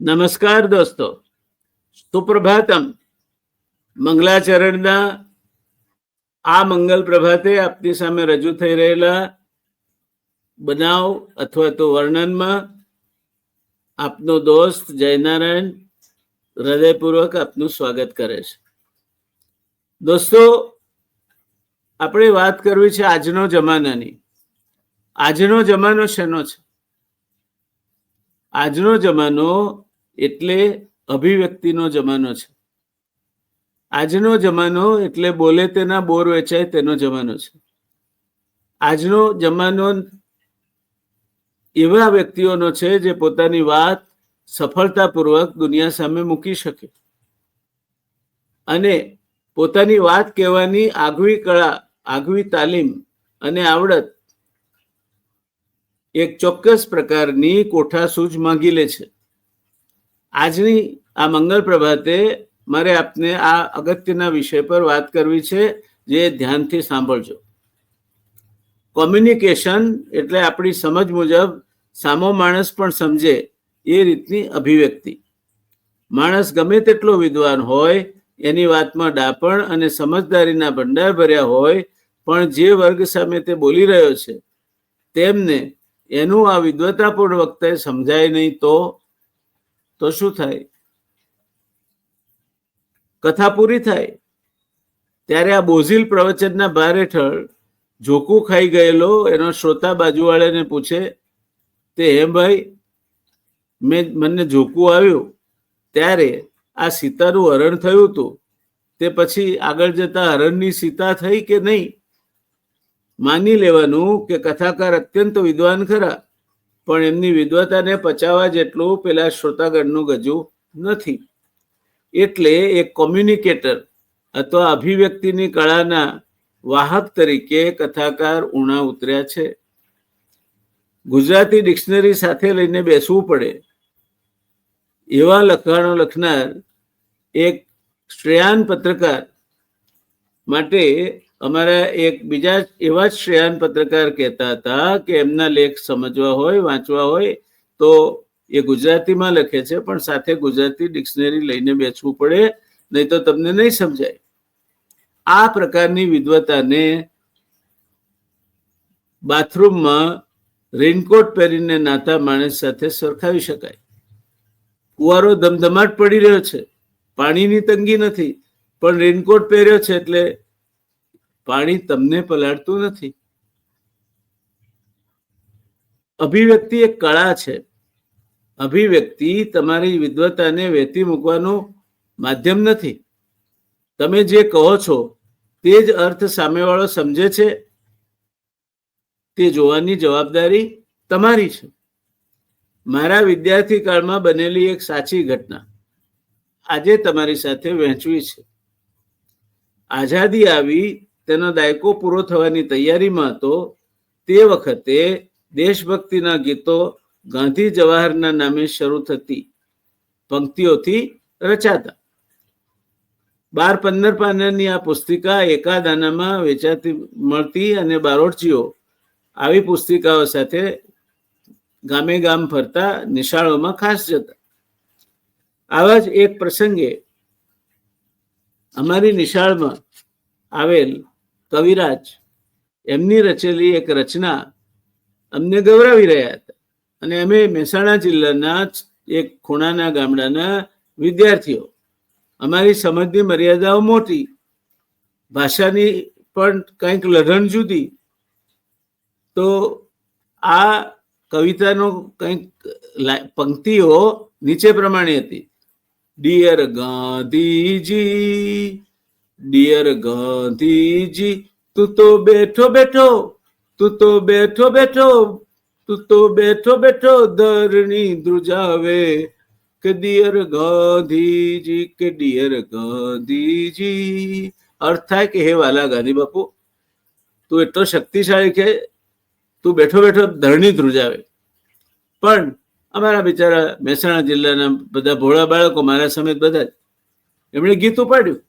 નમસ્કાર દોસ્તો, સુપ્રભાતમ. મંગલાચરણના આ મંગલ પ્રભાતે આપની સામે રજૂ થઈ રહેલા બનાવ અથવા તો વર્ણનમાં આપનો દોસ્ત જયનારાયણ હૃદયપૂર્વક આપનું સ્વાગત કરે છે. દોસ્તો, આપણે વાત કરવી છે આજનો જમાનાની. આજનો જમાનો શેનો છે? આજનો જમાનો એટલે અભિવ્યક્તિનો જમાનો છે. આજનો જમાનો એટલે બોલે તેના બોર વેચાય તેનો જમાનો છે. આજનો જમાનો એવા વ્યક્તિઓનો છે જે પોતાની વાત સફળતાપૂર્વક દુનિયા સામે મૂકી શકે અને પોતાની વાત કહેવાની આગવી કળા, આગવી તાલીમ અને આવડત એક ચોક્કસ પ્રકારની કોઠાસૂઝ માંગી લે છે. આજની આ મંગલ પ્રભાતે મારે આપને આ અગત્યના વિષય પર વાત કરવી છે, જે ધ્યાનથી સાંભળજો. કોમ્યુનિકેશન એટલે આપણી સમજ મુજબ સામો માણસ પણ સમજે એ રીતની અભિવ્યક્તિ. માણસ ગમે તેટલો વિદ્વાન હોય, એની વાતમાં ડાપણ અને સમજદારીના ભંડાર ભર્યા હોય, પણ જે વર્ગ સામે તે બોલી રહ્યો છે તેમને એનું આ વિદ્વતાપૂર્ણ વક્તવ્ય સમજાય નહીં તો શું થાય? કથા પૂરી થાય ત્યારે આ બોઝિલ પ્રવચનના ભાર હેઠળ ઝોકું ખાઈ ગયેલો એનો શ્રોતા બાજુવાળાને પૂછે, તે હે ભાઈ, મને ઝોકું આવ્યું ત્યારે આ સીતાનું હરણ થયું હતું, તે પછી આગળ જતા હરણની સીતા થઈ કે નહીં? માની લેવાનું કે કથાકાર અત્યંત વિદ્વાન ખરા, પણ એમની વિદ્વતાને પચાવવા જેટલું પેલા શ્રોતાગણનું ગજું નથી. એટલે એક કોમ્યુનિકેટર અથવા અભિવ્યક્તિની કળાના વાહક તરીકે કથાકાર ઉણા ઉતર્યા છે. ગુજરાતી ડિક્શનરી સાથે લઈને બેસવું પડે એવા લખાણો લખનાર એક શ્રેયાન પત્રકાર માટે અમારા એક બીજા એવા જ શ્રેયાન પત્રકાર કહેતા હતા કે એમના લેખ સમજવા હોય, વાંચવા હોય તો એ ગુજરાતીમાં લખે છે, પણ સાથે ગુજરાતી ડિક્શનરી લઈને બેસવું પડે, નહીં તો તમને નહીં સમજાય. આ પ્રકારની વિદ્વતાને બાથરૂમમાં રેઇનકોટ પહેરીને નાતા માણસ સાથે સરખાવી શકાય. ફુવારો ધમધમાટ પડી રહ્યો છે, પાણીની તંગી નથી, પણ રેઇનકોટ પહેર્યો છે એટલે પાણી તમને પલાળતું નથી. અભિવ્યક્તિ એક કળા છે. અભિવ્યક્તિ તમારી વિદ્વતાને વહેતી મૂકવાનું માધ્યમ નથી. તમે જે કહો છો તે જ અર્થ સામેવાળો સમજે છે તે જોવાની જવાબદારી તમારી છે. મારા વિદ્યાર્થી કાળમાં બનેલી એક સાચી ઘટના આજે તમારી સાથે વહેંચવી છે. આઝાદી આવી તેનો દાયકો પૂરો થવાની તૈયારીમાં હતો તે વખતે દેશભક્તિના ગીતો ગાંધી જવાહરના નામે શરૂ થતી પંક્તિઓથી રચાતા. 12-15 પાનાની આ પુસ્તિકા એકાદ આનામાં વેચાતી મળતી અને બારોટજીઓ આવી પુસ્તિકાઓ સાથે ગામે ગામ ફરતા, નિશાળોમાં ખાસ જતા. આવા જ એક પ્રસંગે અમારી નિશાળમાં આવેલ કવિરાજ એમની રચેલી એક રચના અમને ગૌરવી રહ્યા હતા અને અમે મહેસાણા જિલ્લાના એક ખૂણાના ગામડાના વિદ્યાર્થીઓ. અમારી સમજની મર્યાદાઓ મોટી, ભાષાની પણ કંઈક લઢણ જુદી. તો આ કવિતાનો કંઈક પંક્તિઓ નીચે પ્રમાણે હતી: ડિયર ગાંધીજી, ડિયર ગાંધીજી, તું તો બેઠો બેઠો, તું તો બેઠો બેઠો, તું તો બેઠો બેઠો ધરણી ધ્રુજાવે, કે ડિયર ગાંધીજી, કે ડિયર ગાંધીજી. અર્થ થાય કે હે વાલા ગાંધી બાપુ, તું એટલો શક્તિશાળી કે તું બેઠો બેઠો ધરણી ધ્રુજાવે. પણ અમારા બિચારા મહેસાણા જિલ્લાના બધા ભોળા બાળકો, મારા સમેત બધા જ, એમણે ગીત ઉપાડ્યું: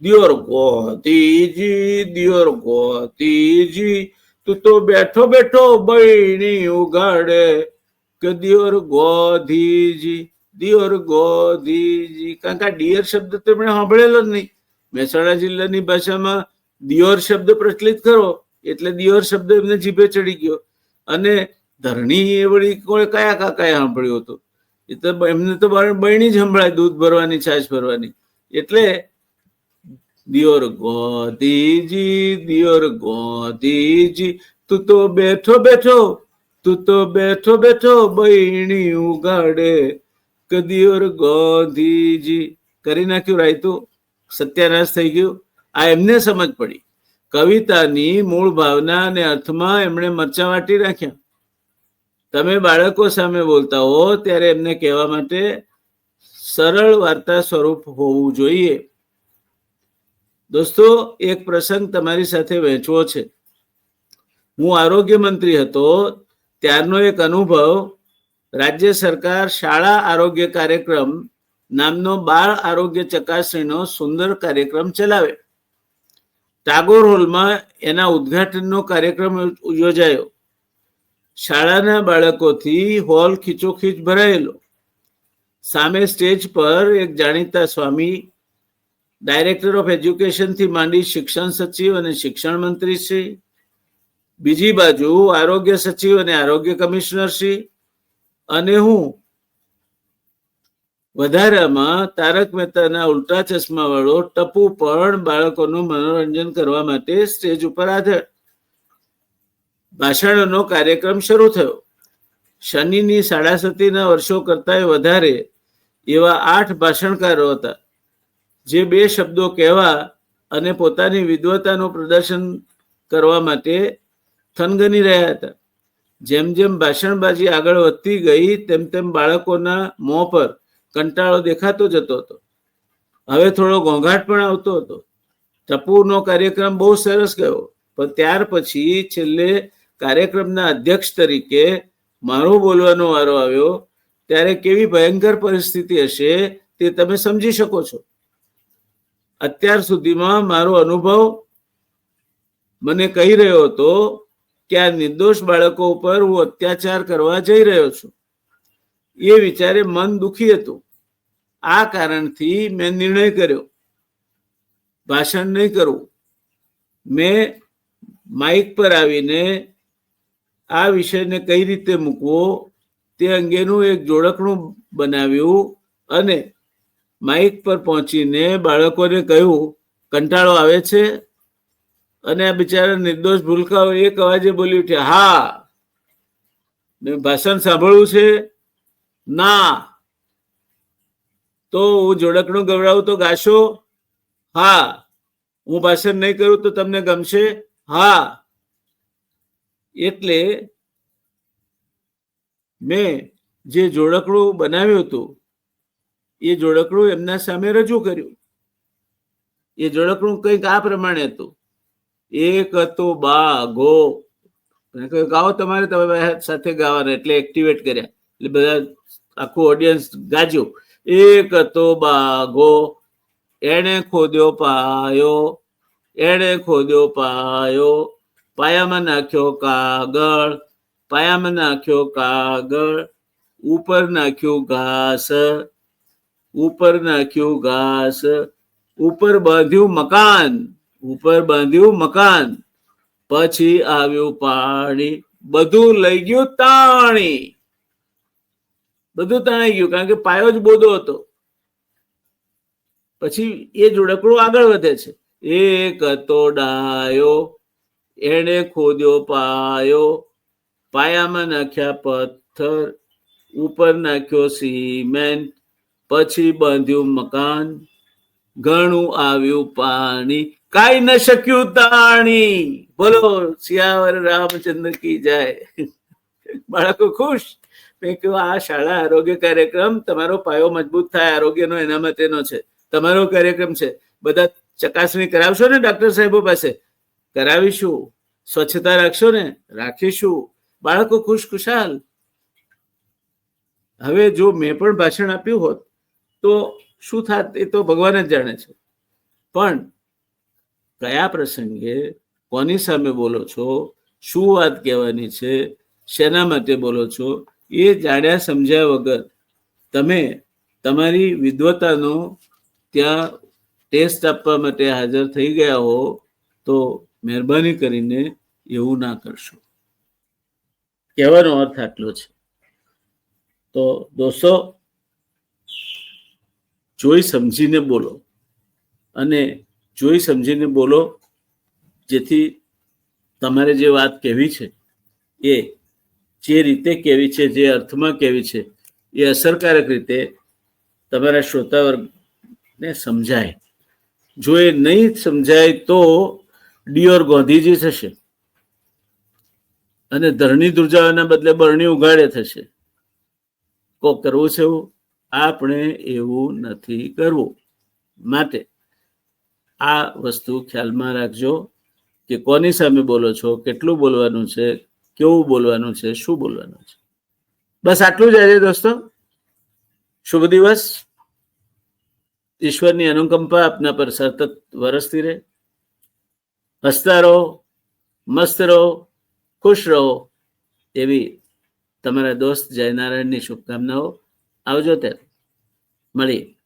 દિયોર ગાંધીજી, દિયોર ગાંધીજી, તું તો બેઠો બેઠો બહેણી ઉગાડે, કે દિયોર ગાંધીજી. દિયોર ગોધીજી, કારણ કે આ ડિયર શબ્દ તો એમણે સાંભળેલો જ નહીં. મહેસાણા જિલ્લાની ભાષામાં દિયોર શબ્દ પ્રચલિત કરો એટલે દિયોર શબ્દ એમને જીભે ચડી ગયો. અને ધરણી એ વળી કોઈ કયા કાકાએ સાંભળ્યું હતું? એ તો એમને તો બહેણી જ સંભળાય, દૂધ ભરવાની, છાશ ભરવાની. એટલે દિયોર ગોધીજી, દિયોર ગોધીજી, તું તો બેઠો બેઠો, તું તો બેઠો બેઠો બહેણી ઉગાડે, કે દિયોર ગોધીજી. કરી નાખ્યું રાયતું, સત્યાનાશ થઈ ગયું. આ એમને સમજ પડી. કવિતાની મૂળ ભાવના અને અર્થમાં એમણે મરચા વાટી રાખ્યા. તમે બાળકો સામે બોલતા હો ત્યારે એમને કહેવા માટે સરળ વાર્તા સ્વરૂપ હોવું જોઈએ. દોસ્તો, એક પ્રસંગ તમારી સાથે વહેંચવો છે. હું આરોગ્ય મંત્રી હતો ત્યારનો એક અનુભવ. રાજ્ય સરકાર શાળા આરોગ્ય કાર્યક્રમ નામનો બાળ આરોગ્ય ચકાસણીનો સુંદર કાર્યક્રમ ચલાવે. ટાગોર હોલમાં એના ઉદ્ઘાટનનો કાર્યક્રમ યોજાયો. શાળાના બાળકોથી હોલ ખીચોખીચ ભરાયેલો. સામે સ્ટેજ પર એક જાણીતા સ્વામી, ડાયરેક્ટર ઓફ એજ્યુકેશન થી માંડી શિક્ષણ સચિવ અને શિક્ષણ મંત્રી શ્રી, બીજી બાજુ આરોગ્ય સચિવ અને આરોગ્ય કમિશનર શ્રી, અને હું વધારામાં તારક મહેતાના ઉલ્ટા ચશ્મા વાળો ટપુ પણ બાળકોનું મનોરંજન કરવા માટે સ્ટેજ ઉપર હાજર. ભાષણોનો કાર્યક્રમ શરૂ થયો. શનિની સાડાસતીના વર્ષો કરતા વધારે એવા 8 ભાષણકારો હતા, જે 2 શબ્દો કહેવા અને પોતાની વિદ્વતાનું પ્રદર્શન કરવા માટે થનગની રહ્યા હતા. જેમ જેમ ભાષણબાજી આગળ વધતી ગઈ તેમ તેમ બાળકોના મોં પર કંટાળો દેખાતો જતો હતો. હવે થોડો ઘોંઘાટ પણ આવતો હતો. ટપુનો કાર્યક્રમ બહુ સરસ ગયો, પણ ત્યાર પછી છેલ્લે કાર્યક્રમના અધ્યક્ષ તરીકે મારો બોલવાનો વારો આવ્યો ત્યારે કેવી ભયંકર પરિસ્થિતિ હશે તે તમે સમજી શકો છો. અત્યાર સુધીમાં મારો અનુભવ મને કહી રહ્યો હતો કે આ નિર્દોષ બાળકો ઉપર હું અત્યાચાર કરવા જઈ રહ્યો છું. એ વિચારે મન દુખી હતું. આ કારણથી મેં નિર્ણય કર્યો, ભાષણ નહીં કરવું. મેં માઇક પર આવીને આ વિષયને કઈ રીતે મૂકવો તે અંગેનું એક જોડકણું બનાવ્યું અને માઇક પર પહોંચીને બાળકોને કહ્યું, કંટાળો આવે છે? અને આ બિચારા નિર્દોષ ભૂલકાઓ એક અવાજે બોલી ઉઠ્યા, હા. મેં ભાષણ સાંભળવું છે? ના. તો હું જોડકણું ગવડાવું તો ગાશો? હા. હું ભાષણ નહીં કરું તો તમને ગમશે? હા. એટલે મેં જે જોડકણું બનાવ્યું હતું એ જોડકણું એમના સામે રજૂ કર્યું. એ જોડકણું કંઈક આ પ્રમાણે હતું. એક હતો બાઘો. ગાઓ તમારે સાથે ગાવાના, એટલે એક્ટિવેટ કર્યા. એટલે બધા આખું ઓડિયન્સ ગાજો. એક હતો બાઘો, એણે ખોદ્યો પાયો, એણે ખોદ્યો પાયો, પાયામાં નાખ્યો કાગળ, પાયામાં નાખ્યો કાગળ, ઉપર નાખ્યું ઘાસ, ઉપર નાખ્યું ઘાસ, ઉપર બાંધ્યું મકાન, ઉપર બાંધ્યું મકાન, પછી આવ્યું પાણી, બધું લઈ ગયું તાણી. બધું તણાઈ ગયું, કારણ કે પાયો જ બોધો હતો. પછી એ જોડકણું આગળ વધે છે. એક હતો ડાયો, એણે ખોદ્યો પાયો, પાયામાં નાખ્યા પથ્થર, ઉપર નાખ્યો સિમેન્ટ, પછી બાંધ્યું મકાન, ઘણું આવ્યું પાણી, કાઈ ન શક્યું તાણી. બોલો સિયાવર રામચંદ્ર કી જાય. બાળકો ખુશ. મેં કહ્યું, આ શાળા આરોગ્ય કાર્યક્રમ તમારો પાયો મજબૂત થાય આરોગ્યનો, એના માટેનો છે. તમારો કાર્યક્રમ છે. બધા ચકાસણી કરાવશો ને ડોક્ટર સાહેબો પાસે? કરાવીશું. સ્વચ્છતા રાખશો ને? રાખીશું. બાળકો ખુશખુશાલ. હવે જો મેં પણ ભાષણ આપ્યું હોત તો શું થાત એ તો ભગવાન જ જાણે છે. પણ કયા પ્રસંગે, કોની સામે બોલો છો, શું વાત કહેવાની છે, શેના માટે બોલો છો, એ જાણ્યા સમજ્યા વગર તમે તમારી વિદ્વતાનો ત્યાં ટેસ્ટ આપવા માટે હાજર થઈ ગયા હો તો મહેરબાની કરીને એવું ના કરશો. કહેવાનો અર્થ આટલો છે. તો દોસ્તો, જોઈ સમજીને બોલો, અને જોઈ સમજીને બોલો જેથી તમારે જે વાત કહેવી છે એ જે રીતે કહેવી છે, જે અર્થમાં કહેવી છે, એ અસરકારક રીતે તમારા શ્રોતાવર્ગને સમજાય. જો એ નહીં સમજાય તો ડિયોર ગોંધીજી થશે અને ધરણી ધ્રુજાવાના બદલે બરણી ઉગાડે થશે. કોક કરવું છે એવું? આપણે એવું નથી કરવું. માટે આ વસ્તુ ખ્યાલમાં રાખજો કે કોની સામે બોલો છો, કેટલું બોલવાનું છે, કેવું બોલવાનું છે, શું બોલવાનું છે. બસ આટલું જ આજે દોસ્તો. શુભ દિવસ. ઈશ્વરની અનુકંપા આપના પર સતત વરસતી રહે. હસતા રહો, મસ્ત રહો, ખુશ રહો, એવી તમારા દોસ્ત જયનારાયણની શુભકામનાઓ. આવજો ત્યારે મળીએ.